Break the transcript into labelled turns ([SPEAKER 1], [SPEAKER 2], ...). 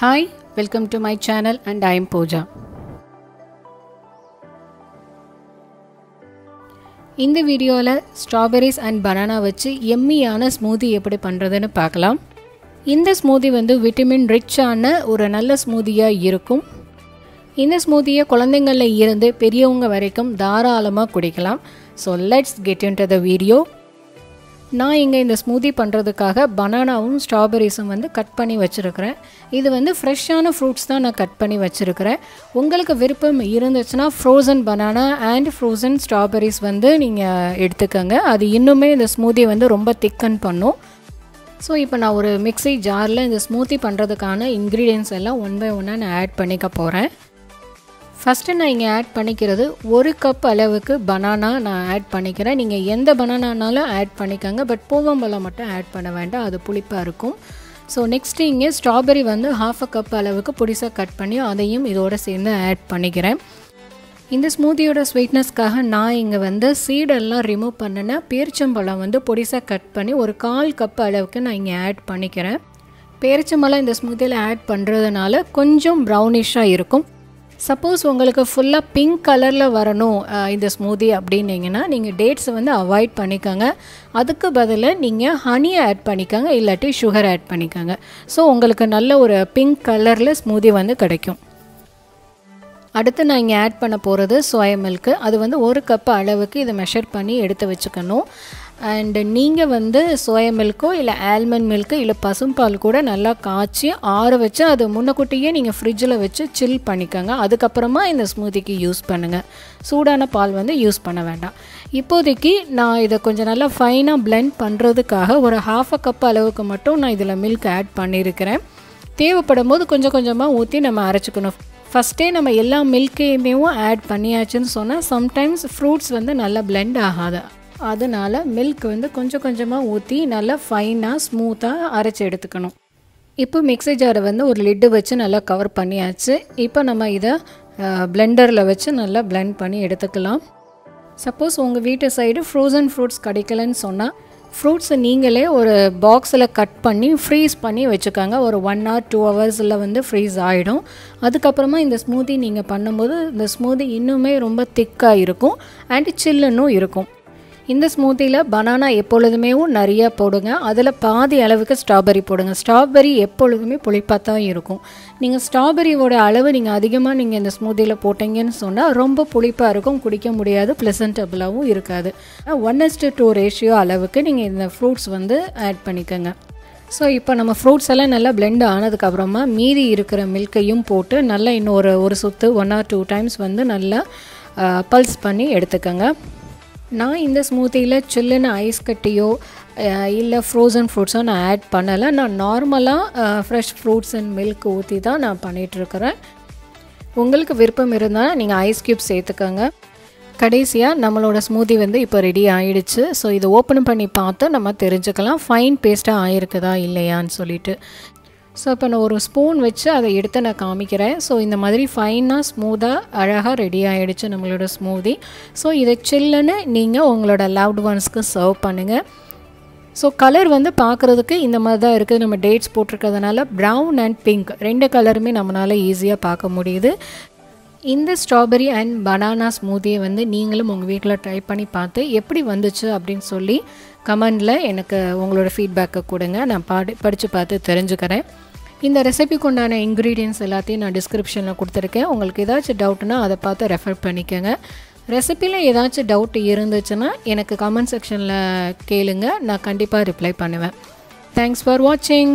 [SPEAKER 1] Hi, welcome to my channel and I am Pooja. In the video strawberries and banana வச்சு எம்மியான smoothie எப்படி பண்றதுன்னு பார்க்கலாம். இந்த smoothie வந்து விட்டமின் ரிச் ஆன ஒரு நல்ல ஸ்மூதியா இருக்கும். இந்த ஸ்மூதியை குழந்தைகள்ல இருந்து பெரியவங்க வரைக்கும் தாராளமா குடிக்கலாம். So let's get into the video. நான் இங்க இந்த ஸ்மூதி பண்றதுக்காக பனானாவும் ஸ்ட்ராபெரிஸும் வந்து கட் பண்ணி வச்சிருக்கேன். இது வந்து ஃப்ரெஷ்ஷான ஃப்ரூட்ஸ் தான் நான் கட் பண்ணி வச்சிருக்கேன். உங்களுக்கு விருப்பம் இருந்துச்சுனா frozen banana and frozen strawberries வந்து நீங்க எடுத்துக்கங்க. அது இன்னுமே இந்த ஸ்மூதி வந்து ரொம்ப திக்கன் பண்ணும். ஸோ இப்போ நான் ஒரு மிக்ஸி ஜாரில் இந்த ஸ்மூத்தி பண்ணுறதுக்கான இன்க்ரீடியன்ட்ஸ் எல்லாம் ஒன் பை ஒன்னாக நான் ஆட் பண்ணிக்க போகிறேன். ஃபஸ்ட்டு நான் இங்கே ஆட் பண்ணிக்கிறது 1 கப் அளவுக்கு பனானா நான் ஆட் பண்ணிக்கிறேன். நீங்கள் எந்த பனானானாலும் ஆட் பண்ணிக்கோங்க, பட் பூவம்பழம் மட்டும் ஆட் பண்ண வேண்டாம், அது புளிப்பாக இருக்கும். ஸோ நெக்ஸ்ட்டு இங்கே ஸ்ட்ராபெரி வந்து 1/2 கப் அளவுக்கு பொடிசாக கட் பண்ணி அதையும் இதோடு சேர்ந்து ஆட் பண்ணிக்கிறேன். இந்த ஸ்மூத்தியோட ஸ்வீட்னஸ்க்காக நான் இங்கே வந்து சீடெல்லாம் ரிமூவ் பண்ணினேன். பேரிச்சம்பழம் வந்து பொடிசாக கட் பண்ணி ஒரு 1/4 கப் அளவுக்கு நான் இங்கே ஆட் பண்ணிக்கிறேன். பேரிச்சம்பழம் இந்த ஸ்மூத்தியில் ஆட் பண்ணுறதுனால கொஞ்சம் ப்ரௌனிஷாக இருக்கும். சப்போஸ் உங்களுக்கு ஃபுல்லாக பிங்க் கலரில் வரணும் இந்த ஸ்மூதி அப்படின்னீங்கன்னா நீங்கள் டேட்ஸை வந்து அவாய்ட் பண்ணிக்கோங்க. அதுக்கு பதிலாக நீங்கள் ஹனியை ஆட் பண்ணிக்கோங்க, இல்லாட்டி சுகர் ஆட் பண்ணிக்கோங்க. ஸோ உங்களுக்கு நல்ல ஒரு பிங்க் கலரில் ஸ்மூதி வந்து கிடைக்கும். அடுத்து நான் இங்கே ஆட் பண்ண போகிறது சோயா மில்க்கு. அது வந்து 1 கப் அளவுக்கு இதை மெஷர் பண்ணி எடுத்து வச்சுக்கணும். அண்டு நீங்கள் வந்து சோயா மில்க்கோ இல்லை ஆல்மண்ட் மில்க்கு இல்லை பசும்பால் கூட நல்லா காய்ச்சி ஆற வச்சு அது முன்னக்கூட்டியே நீங்கள் ஃப்ரிட்ஜில் வச்சு சில் பண்ணிக்கோங்க. அதுக்கப்புறமா இந்த ஸ்மூத்திக்கு யூஸ் பண்ணுங்கள். சூடான பால் வந்து யூஸ் பண்ண வேண்டாம். இப்போதைக்கு நான் இதை கொஞ்சம் நல்லா ஃபைனாக பிளெண்ட் பண்ணுறதுக்காக ஒரு 1/2 கப் அளவுக்கு மட்டும் நான் இதில் மில்க் ஆட் பண்ணியிருக்கிறேன். தேவைப்படும் போது கொஞ்சம் கொஞ்சமாக ஊற்றி நம்ம அரைச்சிக்கணும். ஃபஸ்ட்டே நம்ம எல்லா மில்க்கையுமே ஆட் பண்ணியாச்சுன்னு சொன்னால் சம்டைம்ஸ் ஃப்ரூட்ஸ் வந்து நல்லா பிளெண்ட் ஆகாது. அதனால் மில்க் வந்து கொஞ்சம் கொஞ்சமாக ஊற்றி நல்லா ஃபைனாக ஸ்மூத்தாக அரைச்சி எடுத்துக்கணும். இப்போ மிக்ஸி ஜாரை வந்து ஒரு லிட்டு வச்சு நல்லா கவர் பண்ணியாச்சு. இப்போ நம்ம இதை பிளெண்டரில் வச்சு நல்லா பிளெண்ட் பண்ணி எடுத்துக்கலாம். சப்போஸ் உங்கள் வீட்டு சைடு ஃப்ரோசன் ஃப்ரூட்ஸ் கிடைக்கலன்னு சொன்னால் ஃப்ரூட்ஸை நீங்களே ஒரு பாக்ஸில் கட் பண்ணி ஃப்ரீஸ் பண்ணி வச்சுக்கோங்க. ஒரு 1 or 2 ஹவர்ஸில் வந்து ஃப்ரீஸ் ஆகிடும். அதுக்கப்புறமா இந்த ஸ்மூதி நீங்கள் பண்ணும்போது இந்த ஸ்மூதி இன்னுமே ரொம்ப திக்காக இருக்கும் அண்ட் சில்லுன்னும் இருக்கும். இந்த ஸ்மூத்தியில் பனானா எப்பொழுதுமே நிறையா போடுங்க. அதில் பாதி அளவுக்கு ஸ்ட்ராபெரி போடுங்க. ஸ்ட்ராபெரி எப்பொழுதுமே புளிப்பாக தான் இருக்கும். நீங்கள் ஸ்ட்ராபெரியோட அளவு நீங்கள் அதிகமாக நீங்கள் இந்த ஸ்மூத்தியில் போட்டிங்கன்னு சொன்னால் ரொம்ப புளிப்பாக இருக்கும், குடிக்க முடியாது, ப்ளசன்டபுளாகவும் இருக்காது. 1:2 ரேஷியோ அளவுக்கு நீங்கள் இந்த ஃப்ரூட்ஸ் வந்து ஆட் பண்ணிக்கோங்க. ஸோ இப்போ நம்ம ஃப்ரூட்ஸ் எல்லாம் நல்லா பிளெண்ட் ஆனதுக்கப்புறமா மீதி இருக்கிற மில்கையும் போட்டு நல்லா இன்னும் ஒரு சுற்று 1 or 2 டைம்ஸ் வந்து நல்லா பல்ஸ் பண்ணி எடுத்துக்கோங்க. நான் இந்த ஸ்மூத்தியில் சில்லுன்னு ஐஸ் கட்டியோ இல்லை ஃப்ரோசன் ஃப்ரூட்ஸோ நான் ஆட் பண்ணலை. நான் நார்மலாக ஃப்ரெஷ் ஃப்ரூட்ஸ் அண்ட் மில்க் ஊற்றி தான் நான் பண்ணிகிட்ருக்கிறேன். உங்களுக்கு விருப்பம் இருந்தால் நீங்கள் ஐஸ் க்யூப் சேர்த்துக்கோங்க. கடைசியாக நம்மளோட ஸ்மூத்தி வந்து இப்போ ரெடி ஆகிடுச்சு. ஸோ இதை ஓப்பன் பண்ணி பார்த்து நம்ம தெரிஞ்சுக்கலாம் ஃபைன் பேஸ்ட்டாக ஆகிருக்குதா இல்லையான்னு சொல்லிட்டு. ஸோ இப்போ நான் ஒரு ஸ்பூன் வச்சு அதை எடுத்து நான் காமிக்கிறேன். ஸோ இந்த மாதிரி ஃபைனாக ஸ்மூத்தாக அழகாக ரெடி ஆகிடுச்சு நம்மளோட ஸ்மூதி. ஸோ இதை சில்லுன்னு நீங்கள் உங்களோட லவ்ட் ஒன்ஸ்க்கு சர்வ் பண்ணுங்கள். ஸோ கலர் வந்து பார்க்குறதுக்கு இந்த மாதிரி தான் இருக்குது. நம்ம டேட்ஸ் போட்டிருக்கிறதுனால ப்ரௌன் அண்ட் பிங்க் 2 கலருமே நம்மளால் ஈஸியாக பார்க்க முடியுது. இந்த ஸ்ட்ராபெரி அண்ட் பனானா ஸ்மூத்தியை வந்து நீங்களும் உங்கள் வீட்டில் ட்ரை பண்ணி பார்த்து எப்படி வந்துச்சு அப்படின்னு சொல்லி கமெண்டில் எனக்கு உங்களோட ஃபீட்பேக்கை கொடுங்க. நான் படித்து பார்த்து தெரிஞ்சுக்கிறேன். இந்த ரெசிபிக்கு உண்டான இன்க்ரீடியன்ட்ஸ் எல்லாத்தையும் நான் டிஸ்கிரிப்ஷனில் கொடுத்துருக்கேன். உங்களுக்கு ஏதாச்சும் டவுட்னா அதை பார்த்து ரெஃபர் பண்ணிக்கோங்க. ரெசிபியில் ஏதாச்சும் டவுட் இருந்துச்சுன்னா எனக்கு கமெண்ட் செக்ஷனில் கேளுங்க, நான் கண்டிப்பாக ரிப்ளை பண்ணுவேன். தேங்க்ஸ் ஃபார் வாட்சிங்.